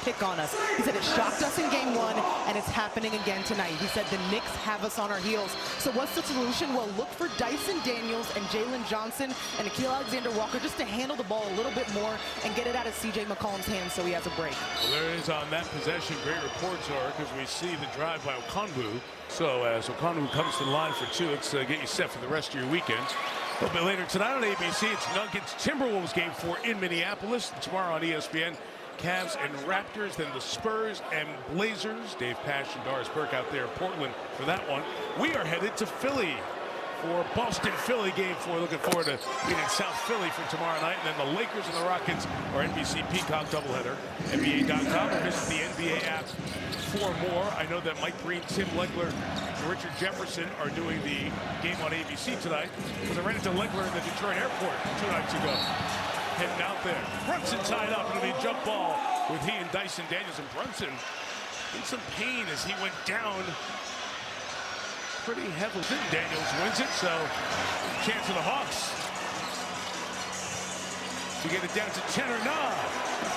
pick on us. He said it shocked us in game 1, and it's happening again tonight. He said the Knicks have us on our heels. So what's the solution? Well, look for Dyson Daniels and Jalen Johnson and Nickeil Alexander-Walker just to handle the ball a little bit more and get it out of C.J. McCollum's hands so he has a break. Well, there it is on that possession. Great reports are because we see the drive by Okongwu. So as Okongwu comes to the line for 2, it's get you set for the rest of your weekend. A little bit later tonight on ABC, it's Nuggets-Timberwolves game 4 in Minneapolis. Tomorrow on ESPN, Cavs and Raptors, then the Spurs and Blazers. Dave Pasch and Doris Burke out there in Portland for that one. We are headed to Philly for Boston-Philly game 4. Looking forward to being in South Philly for tomorrow night. And then the Lakers and the Rockets are NBC Peacock doubleheader. NBA.com or visit the NBA app for more. I know that Mike Breen, Tim Legler, and Richard Jefferson are doing the game on ABC tonight. Because I ran into Legler in the Detroit airport 2 nights ago. Heading out there. Brunson tied up. It'll be a jump ball with he and Dyson Daniels. And Brunson in some pain as he went down pretty heavily. Daniels wins it, so chance of the Hawks to get it down to 10 or 9.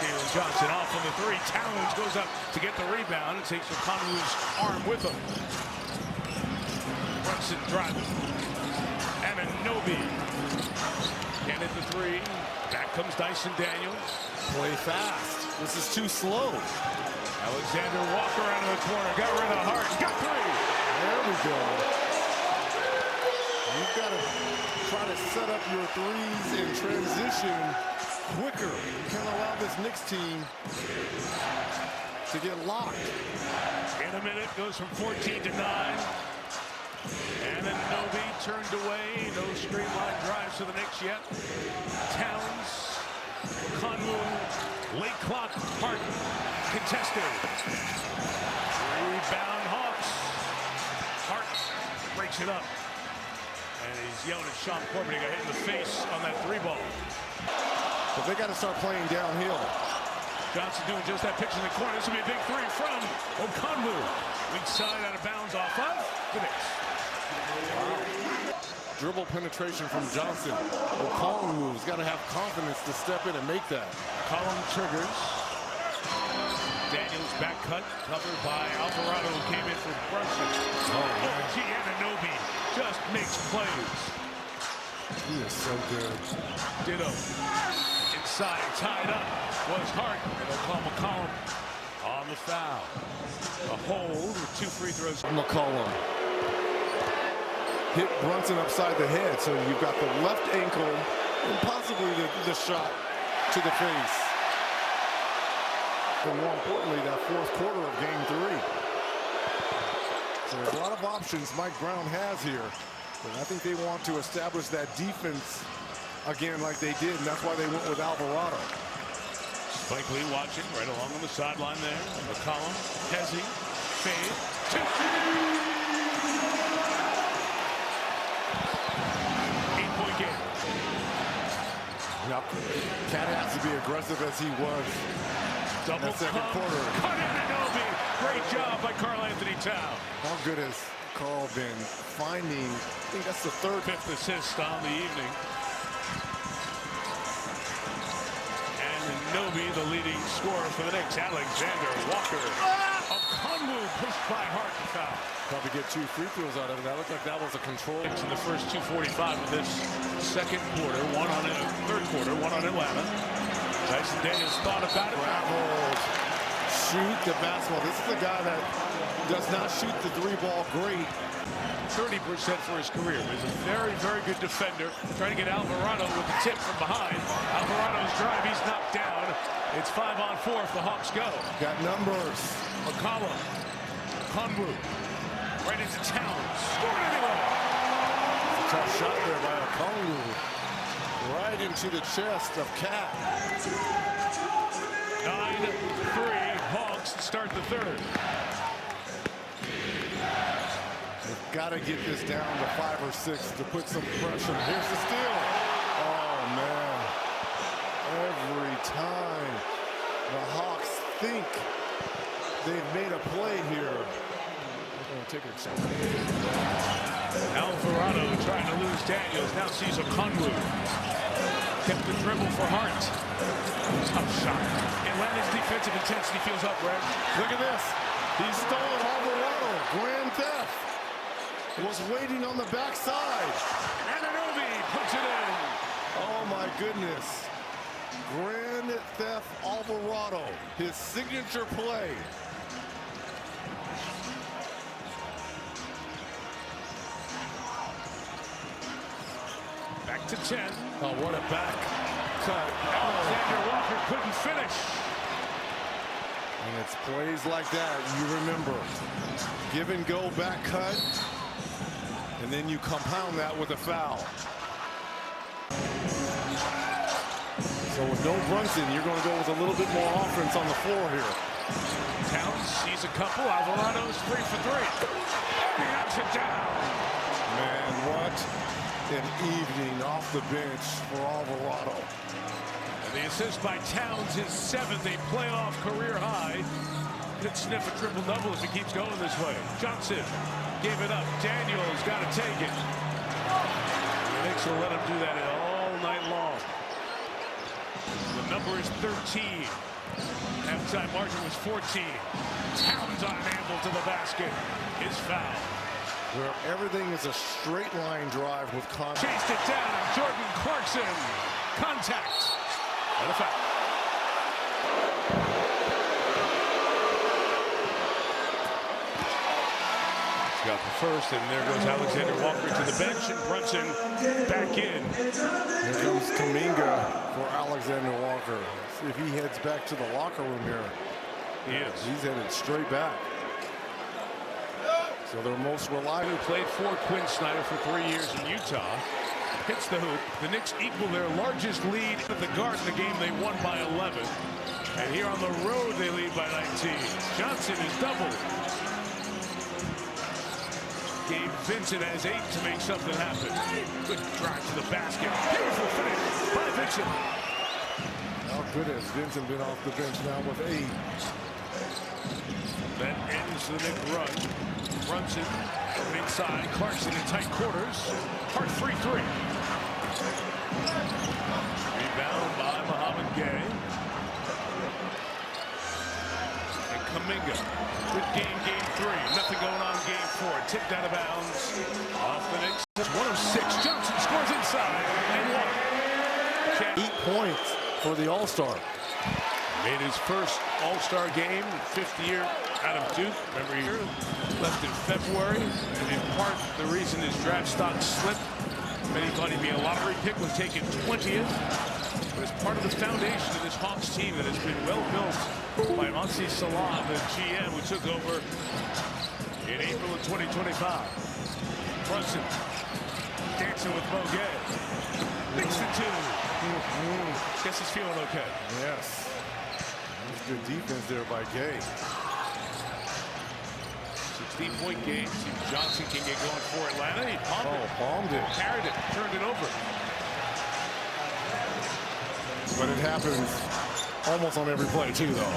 Jalen Johnson off on the 3. Towns goes up to get the rebound and takes Okongwu's arm with him. Brunson driving. Anunoby can't hit the 3. Back comes Dyson Daniels. Play fast. This is too slow. Alexander Walker out of the corner. Got rid of Hart. Got 3. There we go. You've got to try to set up your threes in transition quicker. You can't allow this Knicks team to get locked. In a minute, goes from 14 to 9. Anunoby turned away. No straight line drives to the Knicks yet. Towns, Okongwu, late clock, Hart contested. Rebound Hawks. Hart breaks it up. And he's yelling at Sean Corbett. He got hit in the face on that 3 ball. But they got to start playing downhill. Johnson doing just that. Pitch in the corner. This will be a big 3 from Okongwu. Weak side out of bounds off of the Knicks. Wow. Dribble penetration from Johnson. Okongwu's got to have confidence to step in and make that. Column triggers. Daniels back cut, covered by Alvarado, who came in for Brunson. OG Anunoby just makes plays. He is so good. Ditto. Inside, tied up, was Hart. And McCollum on the foul. A hold with 2 free throws. McCollum hit Brunson upside the head, so you've got the left ankle and possibly the shot to the face. And more importantly, that 4th quarter of game 3. So there's a lot of options Mike Brown has here. But I think they want to establish that defense again like they did, and that's why they went with Alvarado. Spike Lee watching right along on the sideline there. McCollum, Hezzy, fade, 2. 8-point game. Yep. Cat has to be aggressive as he was. Double second quarter. Cut Anunoby. Great job by Karl Anthony Towns. How good has Karl been finding? I think that's the 5th assist on the evening. Anunoby, the leading scorer for the Knicks. Alexander Walker. Okongwu pushed by Hart and foul. Probably get 2 free throws out of it. That looked like that was a control. In the first 2:45 of this second quarter. 1 on it, 3rd quarter, 1 on Atlanta. Dyson Daniels thought about it. Traveled. Shoot the basketball. This is a guy that does not shoot the 3 ball great. 30% for his career. He's a very, very good defender. Trying to get Alvarado with the tip from behind. Alvarado's drive, he's knocked down. It's 5 on 4 if the Hawks go. Got numbers. McCollum. Okongwu. Right into Towns. Scored anyway. It's a tough shot there by Okongwu. Right into the chest of Cat. 9-3. Hawks start the 3rd. They've got to get this down to 5 or 6 to put some pressure. Here's the steal. Oh, man. Every time the Hawks think they've made a play here, they're going to take a chance. Alvarado trying to lose Daniels. Now sees Okongwu. Kept the dribble for Hart. Tough shot. Atlanta's defensive intensity feels up, Greg. Look at this. He stole Alvarado. Grand theft. Was waiting on the backside. Anunoby puts it in. Oh my goodness. Grand theft Alvarado. His signature play. Back to 10. Oh, what a back cut. Alexander Walker couldn't finish. And it's plays like that you remember. Give and go back cut. And then you compound that with a foul. So with no Brunson, you're going to go with a little bit more offense on the floor here. Towns sees a couple. Alvarado's 3 for 3. He knocks it down. Man, what an evening off the bench for Alvarado. And the assist by Towns, his 7th, a playoff career high. Could sniff a triple-double if he keeps going this way. Johnson gave it up. Daniels got to take it. The Knicks will let him do that all night long. The number is 13. Halftime margin was 14. Towns on an angle to the basket. His foul. Where everything is a straight line drive with contact. Chased it down. Jordan Clarkson. Contact. And a foul. Got the first, and there goes Alexander Walker to the bench, and Brunson back in. Here comes Kuminga for Alexander Walker. See if he heads back to the locker room here. He is. He's headed straight back. So their most reliable. Who played for Quinn Snyder for 3 years in Utah. Hits the hoop. The Knicks equal their largest lead at the Garden. The game they won by 11. And here on the road they lead by 19. Johnson is doubled. Gabe Vincent has 8 to make something happen. Good drive to the basket. Beautiful finish by Vincent. How good has Vincent been off the bench now with 8? That ends the Knicks run. Brunson inside. Clarkson in tight quarters. Hart free 3. Rebound by Mohamed Gay. And Kuminga. Good game, game 3. Nothing going on game 4. Tipped out of bounds. Off the Knicks. 106. Johnson scores inside. And 1. 8 points for the All-Star. Made his first All-Star game, 5th year out of Duke. Remember, he left in February. And in part, the reason his draft stock slipped, many thought he'd be a lottery pick, was taken 20th. But as part of the foundation of this Hawks team that has been well built by Monty Salah, the GM, who took over in April of 2025. Brunson dancing with Boguet. Makes the 2. Guess he's feeling okay. Yes. Good defense there by Gay. 16-point game. See if Johnson can get going for Atlanta. He palmed it. Carried it. Turned it over. But it happens almost on every play, too, though.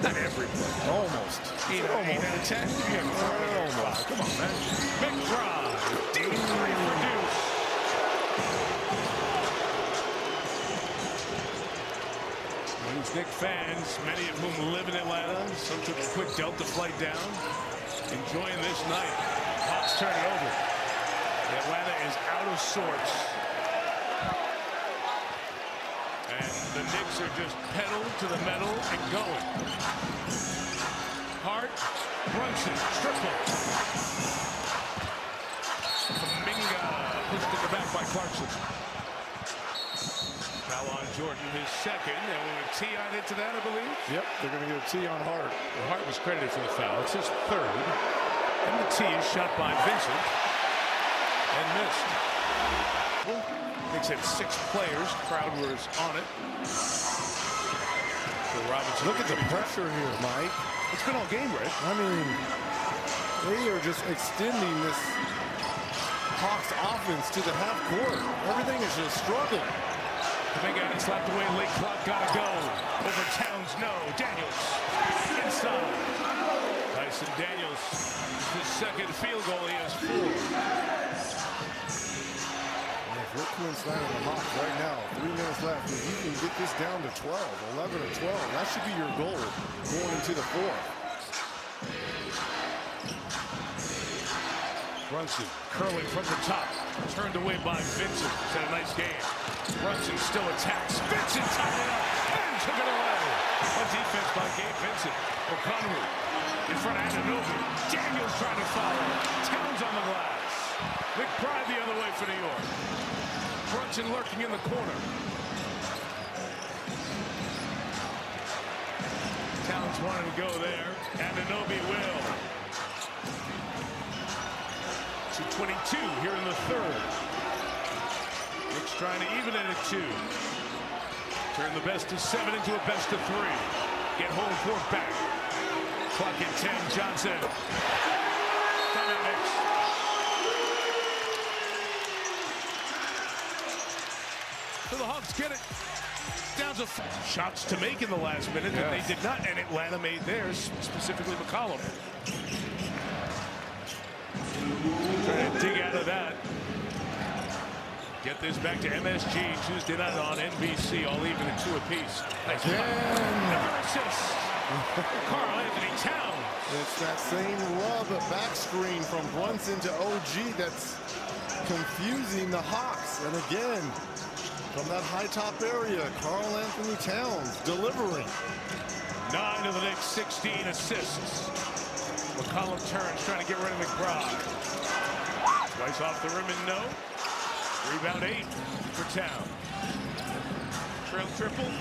Not every play. Almost. 8 out of 10. Almost. Come on, man. Big drive. Deep 3 for Deuce. Knicks fans, many of whom live in Atlanta, some took a quick Delta flight down, enjoying this night. Hawks turn it over. Atlanta is out of sorts. And the Knicks are just pedal to the metal and going. Hart, Brunson, triple. Kuminga pushed in the back by Clarkson. Foul on Jordan, his 2nd, and we're going to tee on into that, I believe. Yep, they're going to get a tee on Hart. Well, Hart was credited for the foul. It's his 3rd. And the tee is shot by Vincent and missed. Knicks had 6 players. Crowd was on it. So Robinson. Look at the pressure here, Mike. It's been all game, Rick. I mean, they are just extending this Hawks offense to the half court. Everything is just struggling. Kuminga got it slapped away. Late clock. Gotta go. Over Towns. No. Daniels. Inside. Tyson Daniels. His 2nd field goal. He has 4. If Good coincidence on the Hawks right now. 3 minutes left. If you can get this down to 12, 11 or 12, that should be your goal going into the fourth. Brunson curling from the top, turned away by Vincent. It's had a nice game. Brunson still attacks. Vincent tied it up and took it away. A defense by Gabe Vincent. O'Connor in front of Anunoby. Daniels trying to follow. Towns on the glass. McBride the other way for New York. Brunson lurking in the corner. Towns wanted to go there. Anunoby will. 2:22 here in the third. Knicks trying to even it at 2. Turn the best of 7 into a best of 3. Get home court back. Clock at 10. Johnson. Timeout Knicks. So the Hawks get it down to shots to make in the last minute that they did not, and Atlanta made theirs, specifically McCollum. Trying to dig out of that. Get this back to MSG Tuesday night on NBC, all even at 2 apiece. Nice another assist. Karl Anthony Towns. It's that same rub back screen from Brunson to OG that's confusing the Hawks. And again, from that high top area, Karl Anthony Towns delivering. 9 of the Knicks, 16 assists. McCollum turns, trying to get rid of McBride. Twice off the rim and no. Rebound 8 for Towns. Trail triple.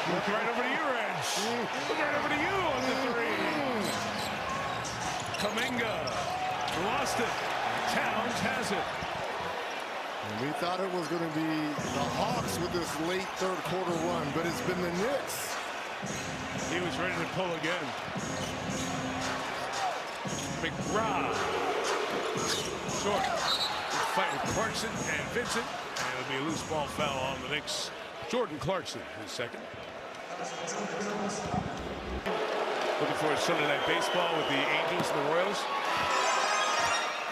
Look right over to your edge. Look right over to you on the 3. Kuminga lost it. Towns has it. And we thought it was going to be the Hawks with this late third quarter run, but it's been the Knicks. He was ready to pull again. McBride. Short. Fight with Clarkson and Vincent. And it'll be a loose ball foul on the Knicks. Jordan Clarkson, his second. Looking for a Sunday Night Baseball with the Angels and the Royals.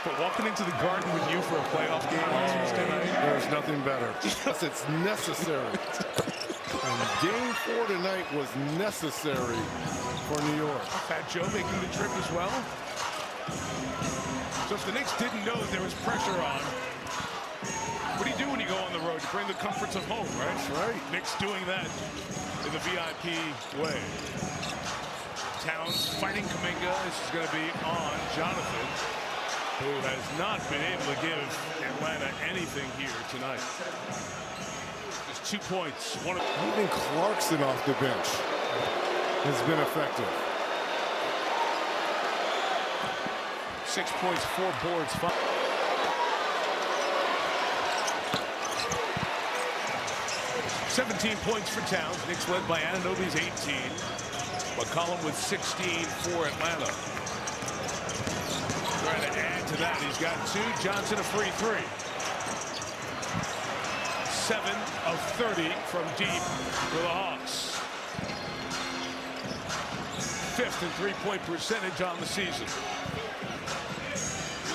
But walking into the Garden with you for a playoff game on Tuesday night. There's nothing better. Yes, it's necessary. And game 4 tonight was necessary for New York. Fat Joe making the trip as well. So if the Knicks didn't know that there was pressure on, what do you do when you go on the road? You bring the comforts of home, right? That's right. Knicks doing that in the VIP way. Towns fighting Kuminga. This is going to be on Jonathan, who has not been able to give Atlanta anything here tonight. Just 2 points. Even Clarkson off the bench has been effective. 6 points, 4 boards, 5. £17 for Towns. Knicks led by Anunoby's 18. McCollum with 16 for Atlanta. Trying to add to that. He's got 2. Johnson a free 3. 7 of 30 from deep for the Hawks. 5th in three-point percentage on the season.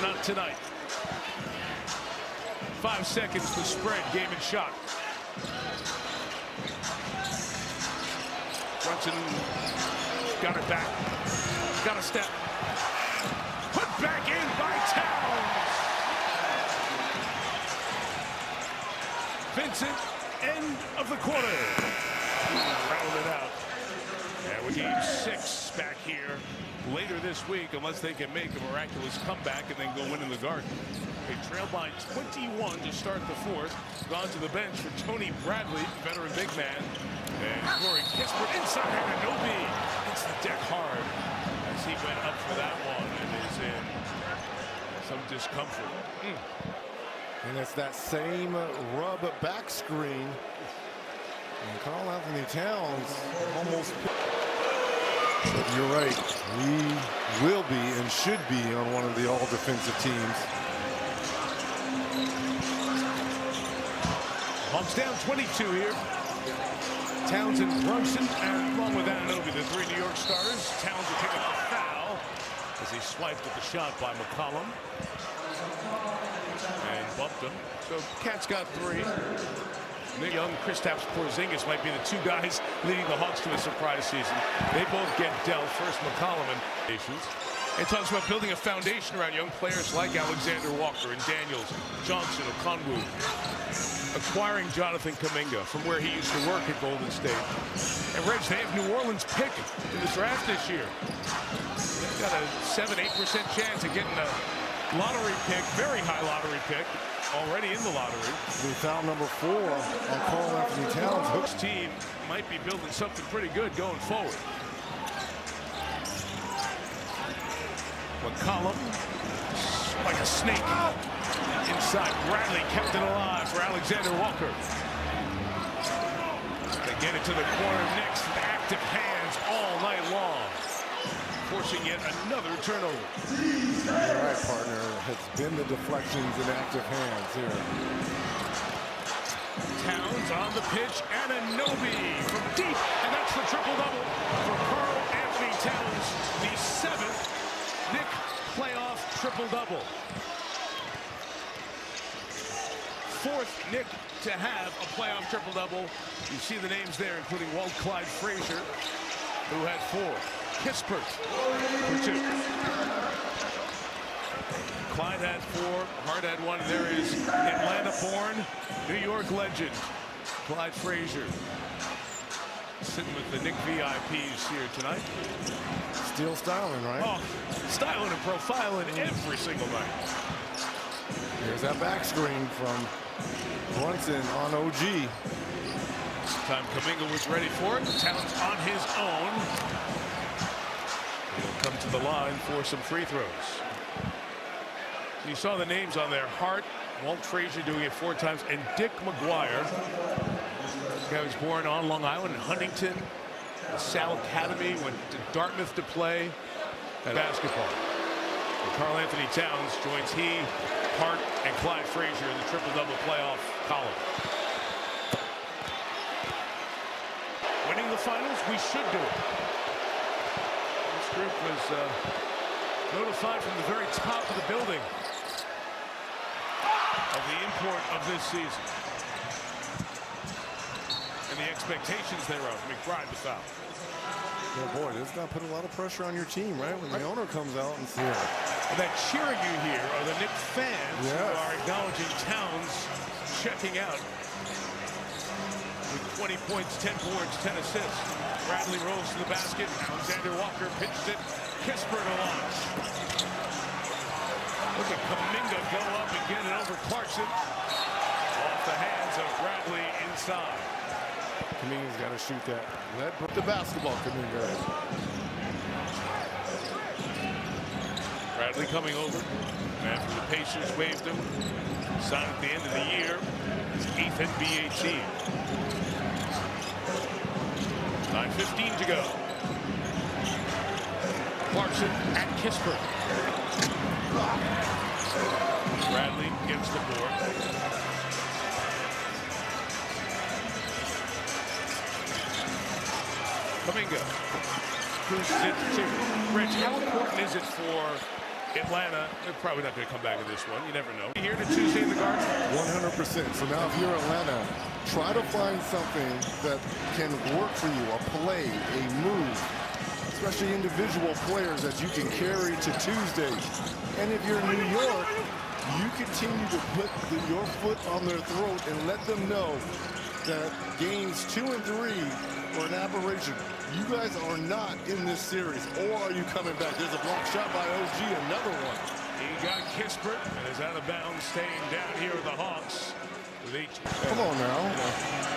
Not tonight. 5 seconds to spread game and shot. Brunson got it back. Got a step. Put back in by Towns. Vincent, end of the quarter. Rattled it out. And with game 6 back here later this week, unless they can make a miraculous comeback and then go win in the Garden. They trail by 21 to start the 4th. Gone to the bench for Tony Bradley, veteran big man. And Corey Kispert inside Anunoby. Hits the deck hard as he went up for that one and is in some discomfort. And it's that same rub back screen. And Karl Anthony Towns almost. But you're right. We will be and should be on one of the all-defensive teams. Hawks down 22 here. Towns and Brunson, and along with Anunoby, the 3 New York starters. Towns will pick up the foul as he swiped at the shot by McCollum. and bumped him. So Cat's got 3. Nick Young, Kristaps Porzingis might be the 2 guys leading the Hawks to a surprise season. They both get dealt. First McCollum and nations. It talks about building a foundation around young players like Alexander Walker and Daniels, Johnson, Okongwu, acquiring Jonathan Kuminga from where he used to work at Golden State. And Reg, they have New Orleans pick in the draft this year. They've got a 7-8% chance of getting a lottery pick, very high lottery pick, already in the lottery. We found number 4 on Karl Anthony Towns. Hook's team might be building something pretty good going forward. McCollum, like a snake, inside. Bradley kept it alive for Alexander Walker. They get it to the corner next with active hands all night long, forcing yet another turnover. All right, partner. It's been the deflections and active hands here. Towns on the pitch, and Anunoby from deep, and that's the triple-double for Karl Anthony Towns, the 7th Knick playoff triple-double. 4th Knick to have a playoff triple-double. You see the names there, including Walt Clyde Frazier, who had 4. Kispert for 2. Clyde had 4. Hart had 1. There is Atlanta-born New York legend Clyde Frazier, sitting with the Knick VIPs here tonight. Still styling, right? Oh, styling and profiling every single night. Here's that back screen from Brunson on OG. This time Kuminga was ready for it. Towns on his own. He'll come to the line for some free throws. You saw the names on there. Hart, Walt Frazier doing it 4 times, and Dick McGuire. This guy was born on Long Island in Huntington. Sal Academy, went to Dartmouth to play at basketball. And Karl Anthony Towns joins he, Hart, and Clyde Frazier in the triple-double playoff column. Winning the finals, we should do it. This group was notified from the very top of the building of the import of this season and the expectations thereof. McBride the foul. Yeah, boy, this is going to put a lot of pressure on your team, right? When the owner comes out and says, And that cheering you hear are the Knicks fans who are acknowledging Towns checking out with 20 points, 10 boards, 10 assists. Bradley rolls to the basket. Alexander Walker pitched it. Kispert to launch. Look at Kuminga go up and get it over Clarkson. Off the hands of Bradley inside. Kuminga's got to shoot that. Let the basketball, Kuminga. Bradley coming over. After the Pacers waived him. Signed at the end of the year. His 8th NBA team. 9:15 to go. Clarkson at Kispert. Bradley gets the board. Kuminga cruises it to Rich. How important is it for Atlanta? They're probably not going to come back in this one. You never know. Here to Tuesday in the Garden. 100%. So now if you're Atlanta, try to find something that can work for you, a play, a move, especially individual players that you can carry to Tuesday. And if you're in New York, you continue to put your foot on their throat and let them know that games 2 and 3 were an aberration. You guys are not in this series, or are you coming back? There's a block shot by OG, another one. He got Kispert and is out of bounds, staying down here with the Hawks. With 8. Come on now.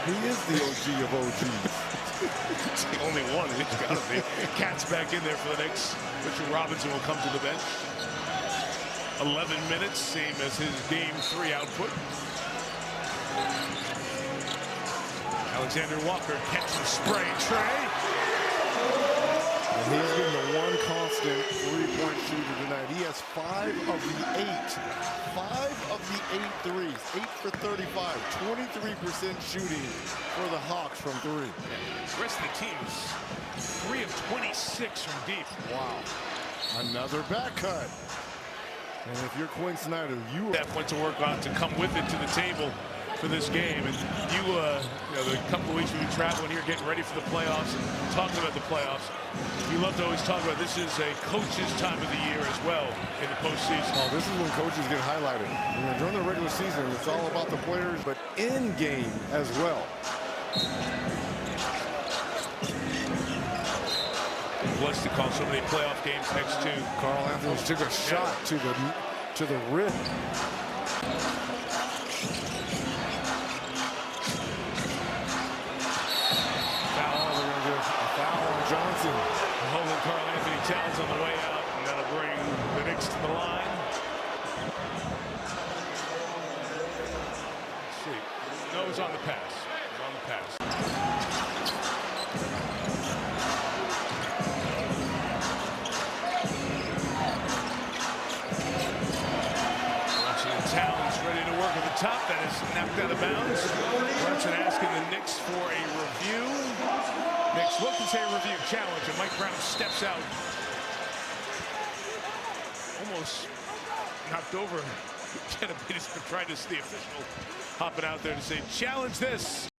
He is the OG of OGs. It's the only one. It's got to be. Cat's back in there for the Knicks. Richard Robinson will come to the bench. 11 minutes, same as his Game 3 output. Alexander Walker catching spray tray. And he's been the one constant three-point shooter tonight. He has 5 of the 8. 5 of the 8 threes. 8 for 35. 23% shooting for the Hawks from 3. The rest of the team is 3 of 26 from deep. Wow. Another back cut. And if you're Quinn Snyder, you Steph went to work on to come with it to the table for this game. And you know, the couple of weeks we've been traveling here, getting ready for the playoffs and talking about the playoffs. We love to always talk about this is a coach's time of the year as well in the postseason. Oh, this is when coaches get highlighted. You know, during the regular season, it's all about the players, but in game as well. Blessed to call so many playoff games next to Carl Anthony took a shot to the rib. Johnson holding Carl Anthony Towns on the way out, and that'll bring the Knicks to the line. Let's see. No, it was on the pass. It was on the pass. Brunson Towns ready to work at the top. That is knocked out of bounds. Brunson asking the Knicks for a review. Knicks looking to a review challenge, and Mike Brown steps out. Almost knocked over. Trying to see the official hopping out there to say, challenge this.